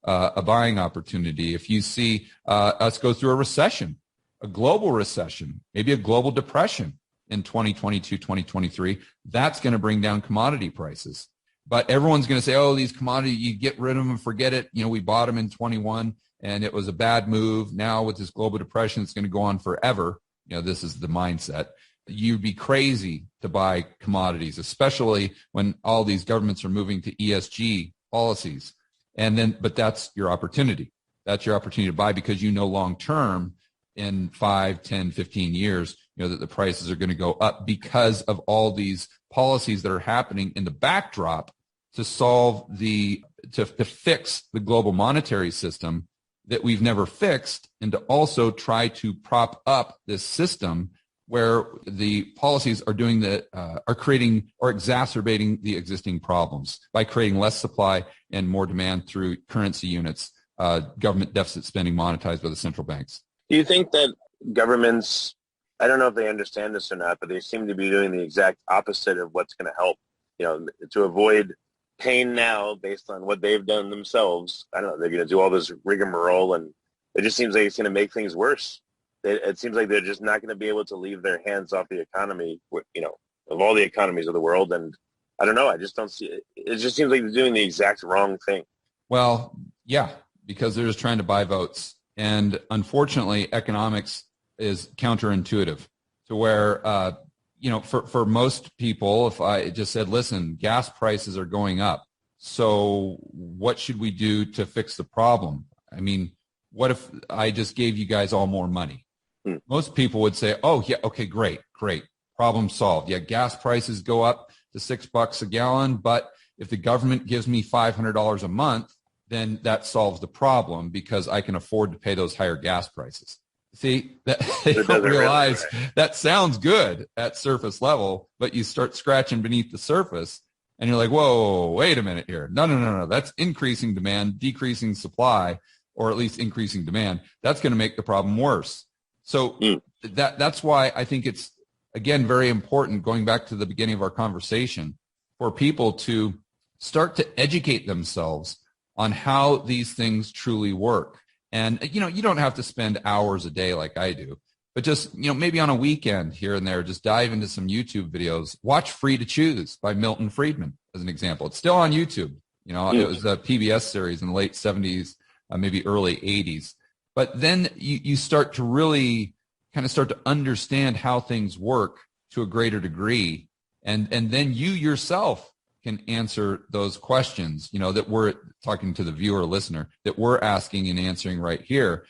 a buying opportunity. If you see us go through a recession, a global recession, maybe a global depression in 2022, 2023, that's going to bring down commodity prices. But everyone's going to say, oh, these commodities, you get rid of them and forget it. We bought them in 21 and it was a bad move. Now with this global depression, it's going to go on forever. This is the mindset. You'd be crazy to buy commodities, especially when all these governments are moving to ESG policies. But that's your opportunity. That's your opportunity to buy because long-term in 5, 10, 15 years, that the prices are going to go up because of all these policies that are happening in the backdrop to to fix the global monetary system that we've never fixed, and to also try to prop up this system where the policies are are creating or exacerbating the existing problems by creating less supply and more demand through currency units, government deficit spending monetized by the central banks. Do you think that governments, I don't know if they understand this or not, but they seem to be doing the exact opposite of what's going to help, to avoid pain now based on what they've done themselves? I don't know, they're going to do all this rigmarole, and it just seems like it's going to make things worse. It seems like they're just not going to be able to leave their hands off the economy, of all the economies of the world. And I don't know, I just don't see it. It just seems like they're doing the exact wrong thing. Well, yeah, because they're just trying to buy votes. And unfortunately, economics is counterintuitive to where, for most people, if I just said, listen, gas prices are going up, so what should we do to fix the problem? I mean, what if I just gave you guys all more money? Most people would say, oh, yeah, okay, great. Problem solved. Yeah, gas prices go up to $6 a gallon, but if the government gives me $500 a month, then that solves the problem because I can afford to pay those higher gas prices. See, they don't realize that sounds good at surface level, but you start scratching beneath the surface and you're like, whoa, wait a minute here. No. That's increasing demand, decreasing supply, or at least increasing demand. That's going to make the problem worse. So that's why I think it's, again, very important, going back to the beginning of our conversation, for people to start to educate themselves on how these things truly work. And, you don't have to spend hours a day like I do, but just, maybe on a weekend here and there, just dive into some YouTube videos. Watch Free to Choose by Milton Friedman, as an example. It's still on YouTube. It was a PBS series in the late 70s, maybe early 80s. But then you start to really kind of start to understand how things work to a greater degree. And then you yourself can answer those questions, that we're talking to the viewer or listener, that we're asking and answering right here.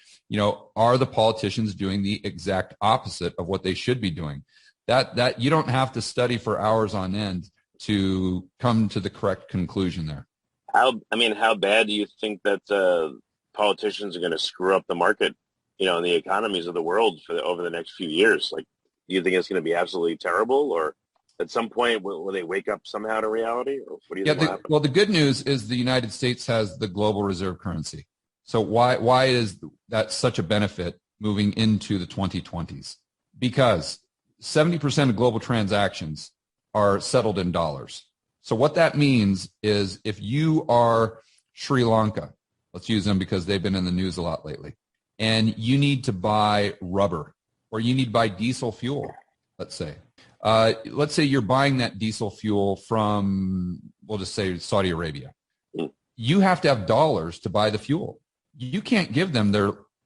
Are the politicians doing the exact opposite of what they should be doing? That you don't have to study for hours on end to come to the correct conclusion there. How bad do you think that politicians are going to screw up the market, and the economies of the world over the next few years? Like, do you think it's going to be absolutely terrible, or at some point will they wake up somehow to reality? Or what do you think will happen? Well, the good news is the United States has the global reserve currency. So why is that such a benefit moving into the 2020s? Because 70% of global transactions are settled in dollars. So what that means is if you are Sri Lanka, let's use them because they've been in the news a lot lately, and you need to buy rubber or you need to buy diesel fuel, let's say. Let's say you're buying that diesel fuel from, we'll just say, Saudi Arabia. You have to have dollars to buy the fuel. You can't give them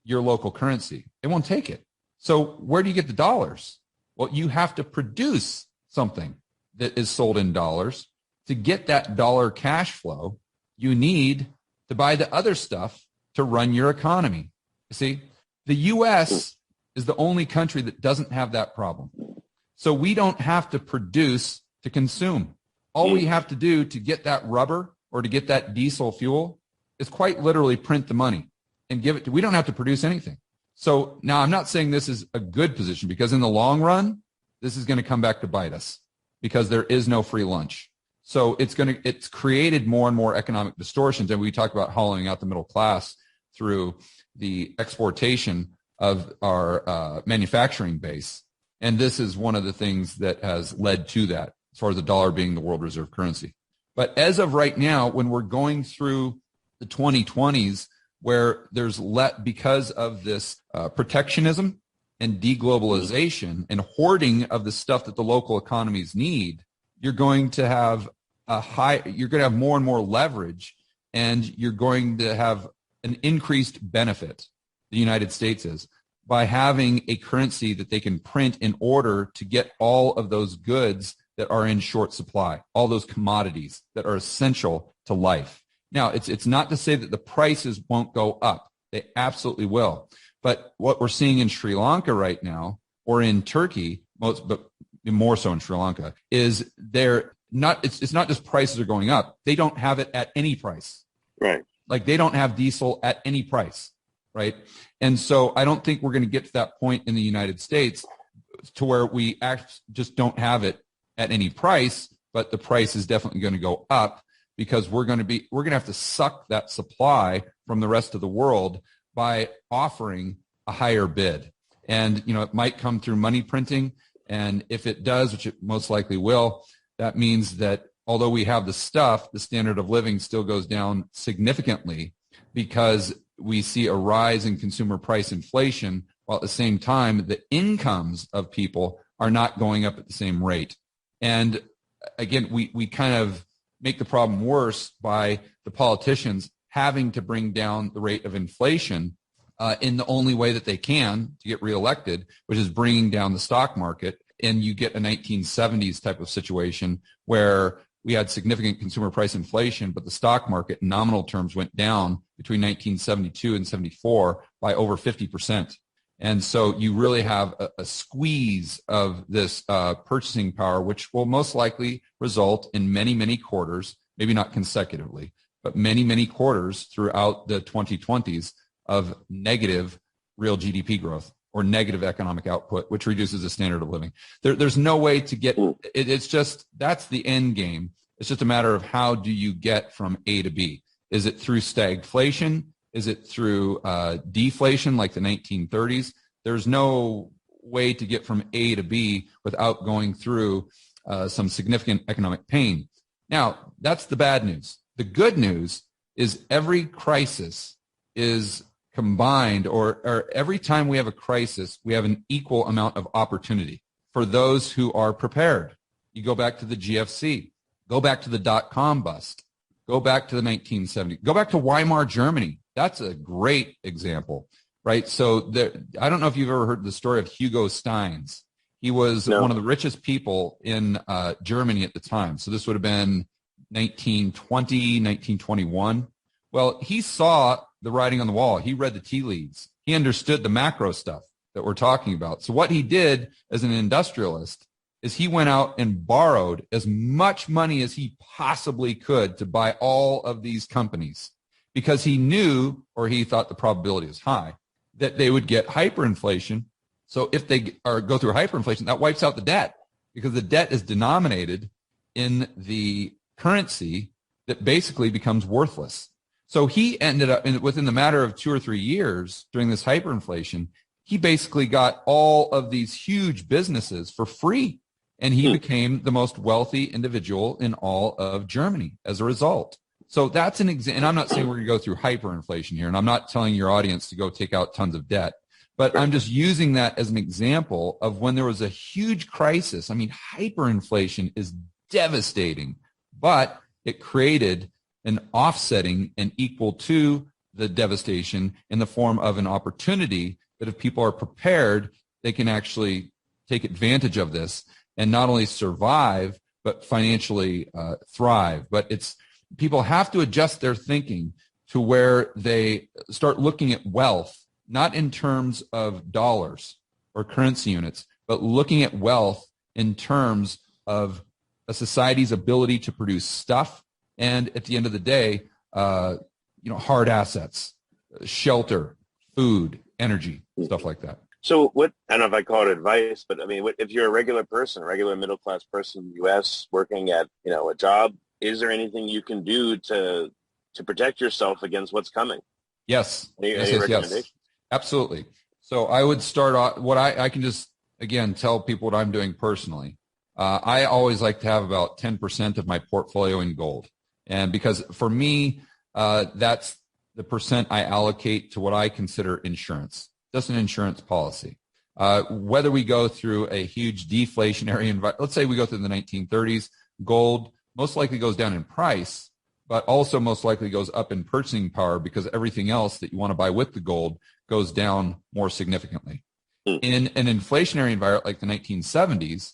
your local currency. They won't take it. So where do you get the dollars? Well, you have to produce something that is sold in dollars. To get that dollar cash flow, you need to buy the other stuff to run your economy. You see, the U.S. is the only country that doesn't have that problem. So we don't have to produce to consume. All we have to do to get that rubber or to get that diesel fuel is quite literally print the money and give it to, we don't have to produce anything. So now I'm not saying this is a good position, because in the long run, this is going to come back to bite us because there is no free lunch. So it's created more and more economic distortions. And we talk about hollowing out the middle class through the exportation of our manufacturing base. And this is one of the things that has led to that. as far as the dollar being the world reserve currency. But as of right now, when we're going through the 2020s, where there's because of this protectionism and deglobalization and hoarding of the stuff that the local economies need, you're going to have more and more leverage, and you're going to have an increased benefit, the United States is, by having a currency that they can print in order to get all of those goods that are in short supply, all those commodities that are essential to life. Now, it's not to say that the prices won't go up. They absolutely will. But what we're seeing in Sri Lanka right now, or in Turkey, but more so in Sri Lanka, is it's not just prices are going up. They don't have it at any price. Right. Like they don't have diesel at any price. Right. And so I don't think we're going to get to that point in the United States to where we just don't have it at any price, but the price is definitely going to go up because we're going to have to suck that supply from the rest of the world by offering a higher bid. And, it might come through money printing. And if it does, which it most likely will, that means that although we have the stuff, the standard of living still goes down significantly because we see a rise in consumer price inflation, while at the same time, the incomes of people are not going up at the same rate. And again, we kind of make the problem worse by the politicians having to bring down the rate of inflation in the only way that they can to get reelected, which is bringing down the stock market. And you get a 1970s type of situation where we had significant consumer price inflation, but the stock market in nominal terms went down between 1972 and 74 by over 50%. And so you really have a squeeze of this purchasing power, which will most likely result in many, many quarters, maybe not consecutively, but many, many quarters throughout the 2020s of negative real GDP growth or negative economic output, which reduces the standard of living. There's no way to get it. It's just, that's the end game. It's just a matter of how do you get from A to B? Is it through stagflation? Is it through deflation like the 1930s? There's no way to get from A to B without going through some significant economic pain. Now, that's the bad news. The good news is every crisis is combined, or every time we have a crisis, we have an equal amount of opportunity for those who are prepared. You go back to the GFC, go back to the dot-com bust, go back to the 1970s, go back to Weimar Germany. That's a great example, right? So I don't know if you've ever heard the story of Hugo Steins. He was one of the richest people in Germany at the time. So this would have been 1920, 1921. Well, he saw the writing on the wall. He read the tea leaves. He understood the macro stuff that we're talking about. So what he did as an industrialist is he went out and borrowed as much money as he possibly could to buy all of these companies because he knew, or he thought the probability was high, that they would get hyperinflation. So if they go through hyperinflation, that wipes out the debt because the debt is denominated in the currency that basically becomes worthless. So he ended up, within the matter of 2 or 3 years during this hyperinflation, he basically got all of these huge businesses for free. And he became the most wealthy individual in all of Germany as a result. So that's an example. And I'm not saying we're going to go through hyperinflation here. And I'm not telling your audience to go take out tons of debt. But I'm just using that as an example of when there was a huge crisis. I mean, hyperinflation is devastating, but it created an offsetting and equal to the devastation in the form of an opportunity that if people are prepared, they can actually take advantage of this and not only survive, but financially thrive. But people have to adjust their thinking to where they start looking at wealth, not in terms of dollars or currency units, but looking at wealth in terms of a society's ability to produce stuff. And at the end of the day, hard assets, shelter, food, energy, stuff like that. So I don't know if I call it advice, but I mean, if you're a regular person, a regular middle-class person in the U.S. working at, a job, is there anything you can do to protect yourself against what's coming? Yes. Any recommendations? Yes. Absolutely. So I would start off, I can just, again, tell people what I'm doing personally. I always like to have about 10% of my portfolio in gold. And because for me, that's the percent I allocate to what I consider insurance, just an insurance policy. Whether we go through a huge deflationary environment, let's say we go through the 1930s, gold most likely goes down in price, but also most likely goes up in purchasing power because everything else that you want to buy with the gold goes down more significantly. In an inflationary environment like the 1970s,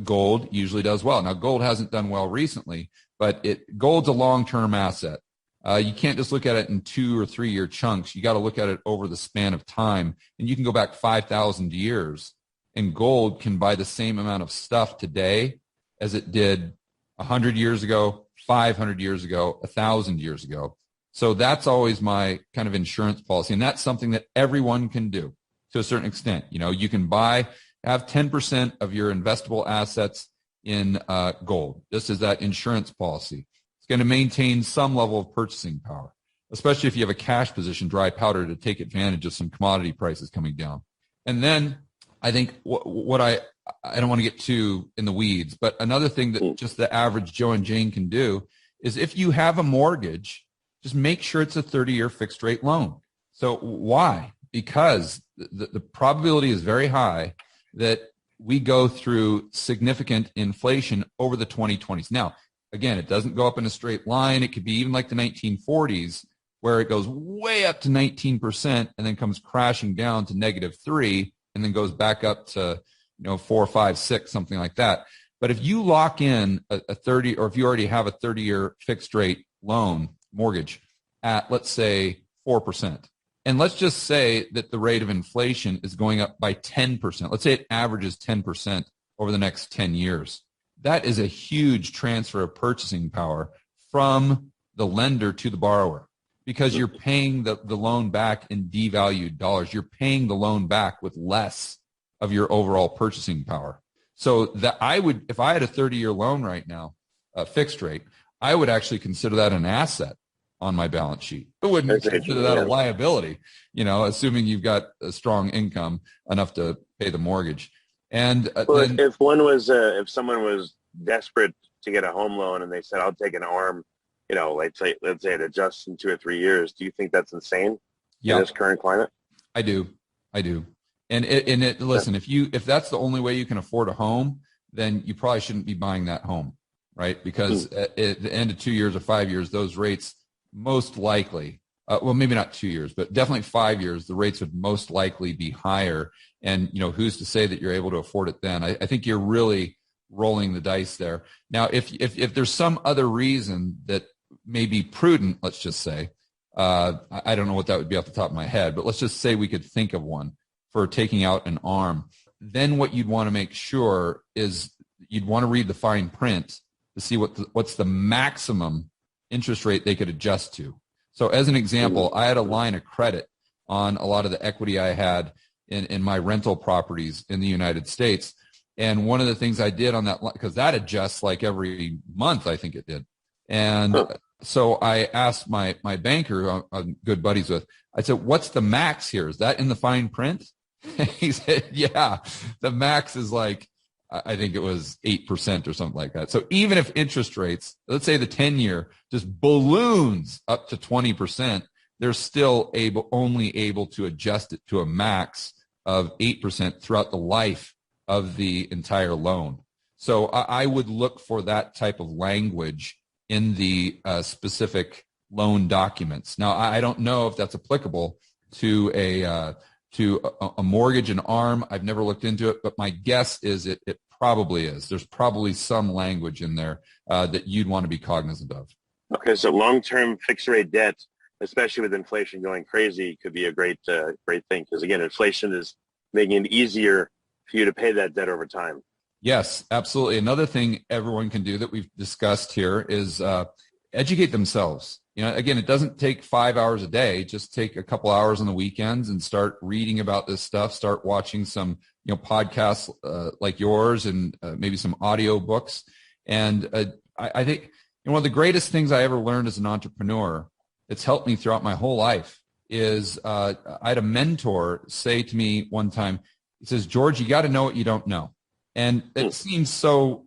gold usually does well. Now, gold hasn't done well recently, but gold's a long-term asset. You can't just look at it in 2 or 3 year chunks. You got to look at it over the span of time. And you can go back 5,000 years, and gold can buy the same amount of stuff today as it did 100 years ago, 500 years ago, 1,000 years ago. So that's always my kind of insurance policy. And that's something that everyone can do to a certain extent. You can have 10% of your investable assets in gold. This is that insurance policy. It's going to maintain some level of purchasing power, especially if you have a cash position, dry powder, to take advantage of some commodity prices coming down. And then I think what I don't want to get too in the weeds, but another thing that just the average Joe and Jane can do is if you have a mortgage, just make sure it's a 30-year fixed rate loan. So why? Because the probability is very high that we go through significant inflation over the 2020s. Now, again, it doesn't go up in a straight line. It could be even like the 1940s where it goes way up to 19% and then comes crashing down to -3 and then goes back up to 4, 5, 6, something like that. But if you lock in a 30, or if you already have a 30-year fixed rate loan mortgage at, let's say, 4%, and let's just say that the rate of inflation is going up by 10%. Let's say it averages 10% over the next 10 years. That is a huge transfer of purchasing power from the lender to the borrower because you're paying the loan back in devalued dollars. You're paying the loan back with less of your overall purchasing power. So that if I had a 30-year loan right now, a fixed rate, I would actually consider that an asset on my balance sheet. I wouldn't consider that a liability, assuming you've got a strong income enough to pay the mortgage. And if someone was desperate to get a home loan and they said, "I'll take an ARM," let's say it adjusts in 2 or 3 years, do you think that's insane in this current climate? I do. And listen, if that's the only way you can afford a home, then you probably shouldn't be buying that home, right? Because at the end of 2 years or 5 years, those rates most likely, maybe not 2 years, but definitely 5 years, the rates would most likely be higher. And, who's to say that you're able to afford it then? I think you're really rolling the dice there. Now, if there's some other reason that may be prudent, let's just say, I don't know what that would be off the top of my head, but let's just say we could think of one for taking out an ARM. Then what you'd want to make sure is you'd want to read the fine print to see what's the maximum interest rate they could adjust to. So as an example, I had a line of credit on a lot of the equity I had in my rental properties in the United States. And one of the things I did on that, because that adjusts like every month, I think it did. And so I asked my banker, who I'm good buddies with, I said, "What's the max here? Is that in the fine print?" He said, "Yeah, the max is like, I think it was 8% or something like that." So even if interest rates, let's say the 10-year just balloons up to 20%, they're still only able to adjust it to a max of 8% throughout the life of the entire loan. So I would look for that type of language in the specific loan documents. Now, I don't know if that's applicable to a mortgage, an ARM. I've never looked into it, but my guess is it probably is. There's probably some language in there that you'd want to be cognizant of. Okay, so long-term fixed-rate debt, especially with inflation going crazy, could be a great thing because, again, inflation is making it easier for you to pay that debt over time. Yes, absolutely. Another thing everyone can do that we've discussed here is educate themselves. Again, it doesn't take 5 hours a day. Just take a couple hours on the weekends and start reading about this stuff. Start watching some, podcasts like yours and maybe some audio books. And I think one of the greatest things I ever learned as an entrepreneur, it's helped me throughout my whole life, is I had a mentor say to me one time, he says, "George, you got to know what you don't know." And it seems so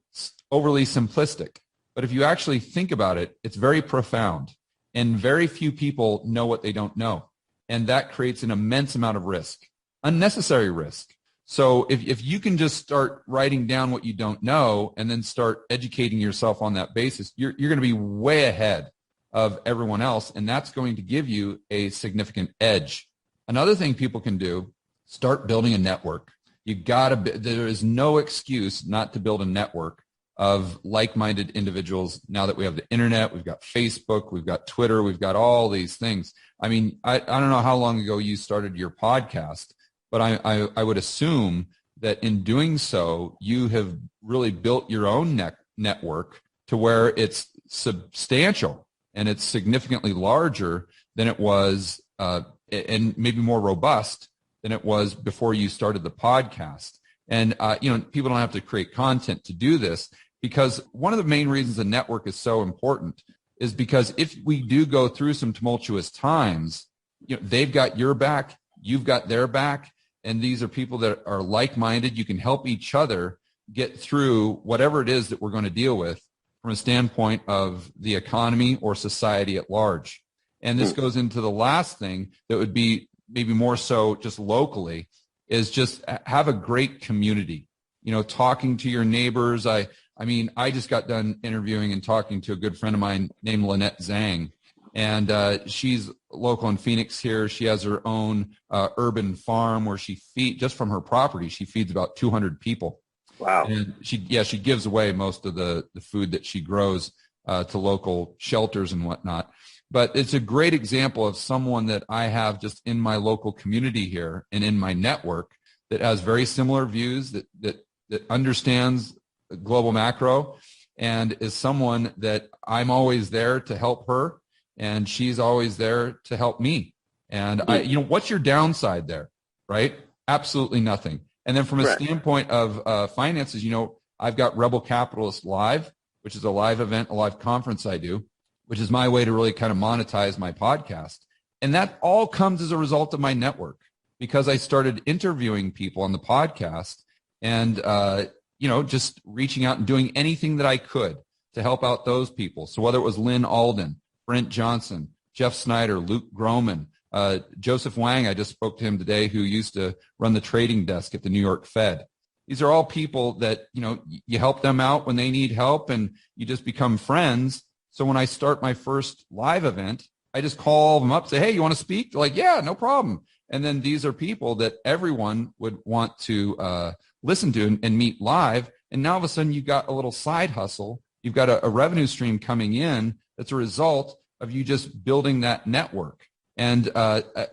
overly simplistic. But if you actually think about it, it's very profound. And very few people know what they don't know. And that creates an immense amount of risk, unnecessary risk. So if you can just start writing down what you don't know and then start educating yourself on that basis, you're going to be way ahead of everyone else. And that's going to give you a significant edge. Another thing people can do, start building a network. There is no excuse not to build a network of like-minded individuals. Now that we have the internet, we've got Facebook, we've got Twitter, we've got all these things. I mean, I don't know how long ago you started your podcast, but I would assume that in doing so, you have really built your own network to where it's substantial and it's significantly larger than it was, and maybe more robust than it was before you started the podcast. And, people don't have to create content to do this, because one of the main reasons a network is so important is because if we do go through some tumultuous times, they've got your back, you've got their back, and these are people that are like-minded. You can help each other get through whatever it is that we're going to deal with from a standpoint of the economy or society at large. And this goes into the last thing that would be maybe more so just locally, is just have a great community, talking to your neighbors. I mean, I just got done interviewing and talking to a good friend of mine named Lynette Zhang, and she's local in Phoenix here. She has her own urban farm where just from her property, she feeds about 200 people. Wow. And she gives away most of the food that she grows to local shelters and whatnot. But it's a great example of someone that I have just in my local community here and in my network that has very similar views, that understands global macro, and is someone that I'm always there to help her, and she's always there to help me. And what's your downside there, right? Absolutely nothing. And then from a standpoint of finances, I've got Rebel Capitalist Live, which is a live event, a live conference I do, which is my way to really kind of monetize my podcast. And that all comes as a result of my network, because I started interviewing people on the podcast and, just reaching out and doing anything that I could to help out those people. So whether it was Lynn Alden, Brent Johnson, Jeff Snyder, Luke Groman, Joseph Wang, I just spoke to him today, who used to run the trading desk at the New York Fed. These are all people that, you help them out when they need help, and you just become friends. So when I start my first live event, I just call them up, say, hey, you want to speak? They're like, yeah, no problem. And then these are people that everyone would want to listen to and meet live. And now all of a sudden you've got a little side hustle. You've got a revenue stream coming in that's a result of you just building that network. And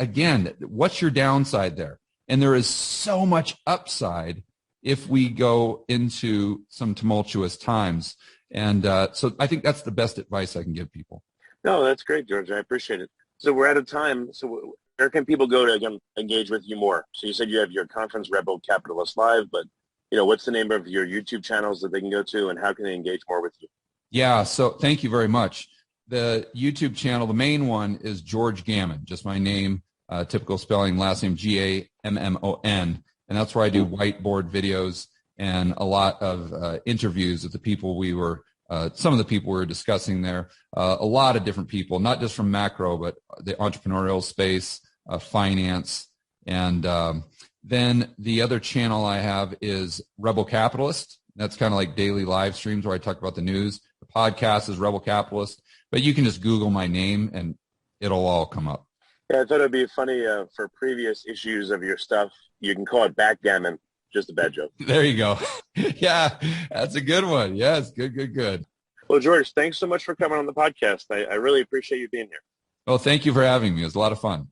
again, what's your downside there? And there is so much upside if we go into some tumultuous times. And so I think that's the best advice I can give people. No, that's great, George. I appreciate it. So we're out of time. So where can people go to, again, engage with you more? So you said you have your conference, Rebel Capitalist Live, but what's the name of your YouTube channels that they can go to, and how can they engage more with you? Yeah, so thank you very much. The YouTube channel, the main one, is George Gammon, just my name, typical spelling, last name Gammon, and that's where I do whiteboard videos and a lot of interviews with the people some of the people we were discussing there, a lot of different people, not just from macro, but the entrepreneurial space, finance. And then the other channel I have is Rebel Capitalist. That's kind of like daily live streams where I talk about the news. The podcast is Rebel Capitalist, but you can just Google my name and it'll all come up. Yeah, I thought it'd be funny for previous issues of your stuff. You can call it Backgammon. Just a bad joke. There you go. Yeah, that's a good one. Yes, good. Well, George, thanks so much for coming on the podcast. I really appreciate you being here. Well, thank you for having me. It was a lot of fun.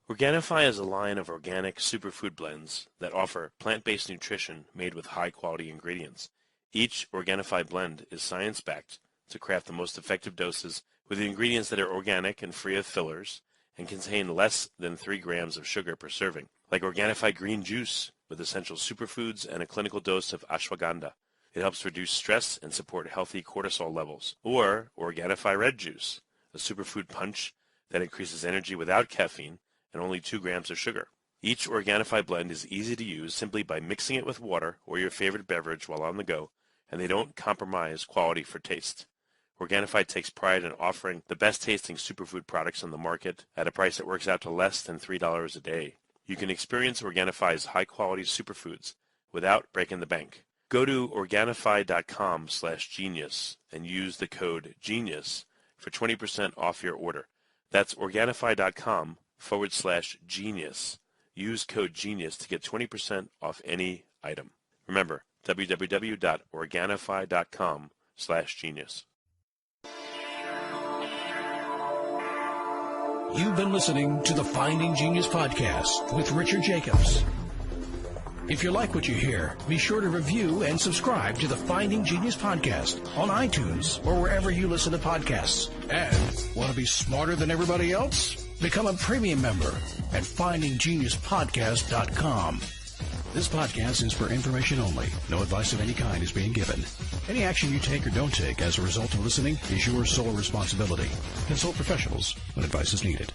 Organifi is a line of organic superfood blends that offer plant-based nutrition made with high-quality ingredients. Each Organifi blend is science-backed to craft the most effective doses with ingredients that are organic and free of fillers and contain less than 3 grams of sugar per serving, like Organifi green juice with essential superfoods and a clinical dose of ashwagandha. It helps reduce stress and support healthy cortisol levels. Or Organifi red juice, a superfood punch that increases energy without caffeine and only 2 grams of sugar. Each Organifi blend is easy to use simply by mixing it with water or your favorite beverage while on the go, and they don't compromise quality for taste. Organifi takes pride in offering the best-tasting superfood products on the market at a price that works out to less than $3 a day. You can experience Organifi's high-quality superfoods without breaking the bank. Go to Organifi.com/genius and use the code GENIUS for 20% off your order. That's Organifi.com/genius. Use code GENIUS to get 20% off any item. Remember, www.Organifi.com/genius. You've been listening to the Finding Genius podcast with Richard Jacobs. If you like what you hear, be sure to review and subscribe to the Finding Genius podcast on iTunes or wherever you listen to podcasts. And want to be smarter than everybody else? Become a premium member at FindingGeniusPodcast.com. This podcast is for information only. No advice of any kind is being given. Any action you take or don't take as a result of listening is your sole responsibility. Consult professionals when advice is needed.